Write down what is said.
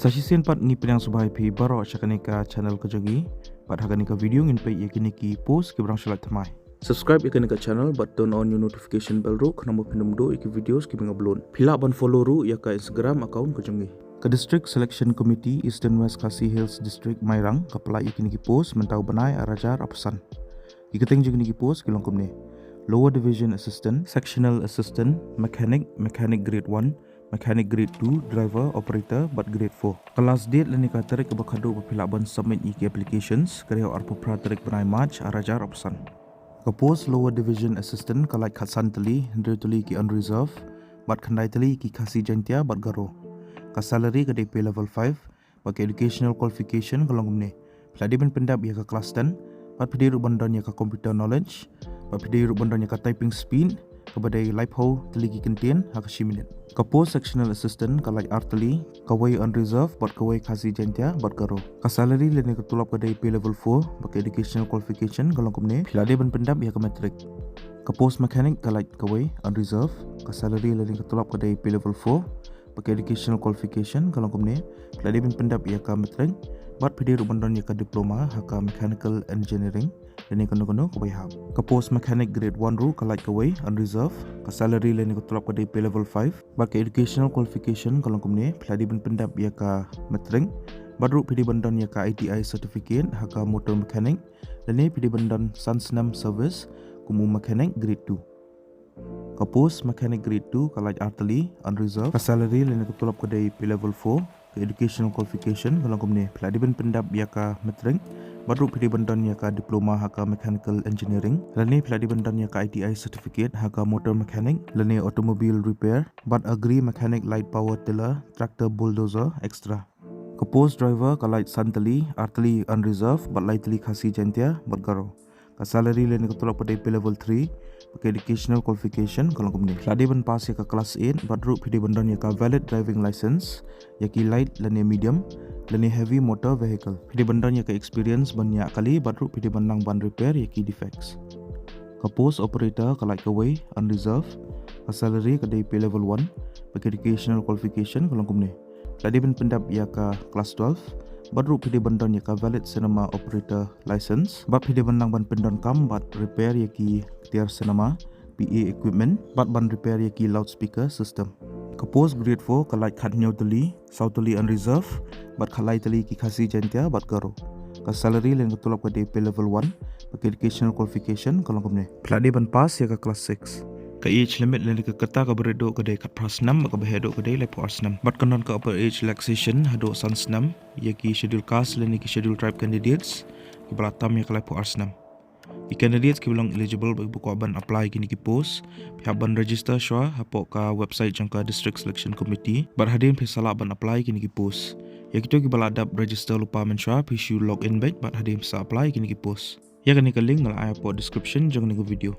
Sasisian pat ngi pinang subhai pi baro chakanika channel ko jogi pat haganika video ngin pe yakiniki post ki brang shalat thamai. Subscribe yakinика channel but turn on your notification bell ru khana mo pinum do iki videos ki binga upload. Phila ban follow ru yaka Instagram account ko jongi. Ka District Selection Committee Eastern West Khasi Hills District Mairang kapala yakiniki post mentau banai arajar apasan. Ikating yakiniki post ki longkom ne. Lower Division Assistant, Sectional Assistant, Mechanic Grade 1, Mechanic Grade 2, Driver, Operator, but Grade 4. Kelas date lenika tarik ke bakado berpilaban submit iki applications, kerja arpu pratarik benai March arajar opsan. Ke post Lower Division Assistant kalai khatsan tali, hendri tuli ki unreserved, but khandai tali ki khasi jantia but garo. Ke salary ke DP level 5, bagi educational qualification kalong ne. Peladi ben pendap ya ke kelas 10, but pedi rubandan ya ke computer knowledge, Papide rubandan ka typing speed kepada live how teligi kentian hakashi minute. Ka post sectional assistant ka like arteli kawai unreserved but kawai khasi jentia but garo. Ka salary lene ka tulap kada IP level 4 bak educational qualification kalong kumne filade ban pendap ya ka metric. Ka post mechanic ka like kawai unreserved ka salary lene ka tulap kada IP level 4 bak educational qualification kalong kumne filade ban pendap ya ka metric but pide rubandan ya ka diploma haka mechanical engineering lene kono kawai hab. Ka post mechanic grade 1 ru ka like kawai unreserved ka salary lene ko tulap ka DP level 5 ba ka educational qualification kalong kumne peladi ben pendap ya ka metring badru pidi bandan ya ka ITI certificate haka motor mechanic lene pidi bandan sansnam service kumu mechanic grade 2. Ka post mechanic grade 2 ka like arteli unreserved ka salary lene ko tulap ka DP level 4 ka educational qualification kalong kumne peladi ben pendap ya ka metring Baru pidi bandan ya ka diploma haka mechanical engineering lani peladi bandan ya ka ITI certificate haka motor mechanic lani automobile repair but agree mechanic light power tiller tractor bulldozer extra. Ka post driver ka light santali arteli unreserved but lightly khasi jentia but garo. Ka salary lani ka tulak pada level 3 pakai educational qualification kalau kumni. Peladi ban pass ya ka class 8 baru pidi bandan ya ka valid driving license ya ki light lani medium lani heavy motor vehicle. Pidi bandan ya ka experience banyak kali baru pidi bandang ban repair ya ki defects. Ka post operator ka like away unreserved ka salary ka DP level 1 pakai educational qualification kalau kumni. Peladi ban pendap ya ka class 12 baru pidi bandan ya ka valid cinema operator license bat pidi bandang ban pendan kam bat repair ya ki tiar cinema PA equipment bat ban repair ya ki loudspeaker system. Ka post grade 4 ka like khat nyau tali sautali unreserved bat khalai tali ki khasi jentia bat garo. Ka salary len ka tulap ka DP level 1 pakai educational qualification kalau kumne. Peladi ban pass ya ka class 6. Ka age limit len ka kata ka beredo ka dai kat pras 6 ka behedo ka dai lepo ars 6 bat kanon ka upper age relaxation hado sans 6 ya ki schedule caste len ki schedule tribe candidates ki balatam ya ka lepo ars 6. Di candidates ki bilang eligible bagi buku aban apply kini ki post pihak ban register syua hapok ka website jangka District Selection Committee bar hadin pihak salah ban apply kini ki post ya kita ki baladap register lupa mensyua issue login back bar hadin bisa apply kini ki post ya kan ni ka link ngal aya po description jang ni video.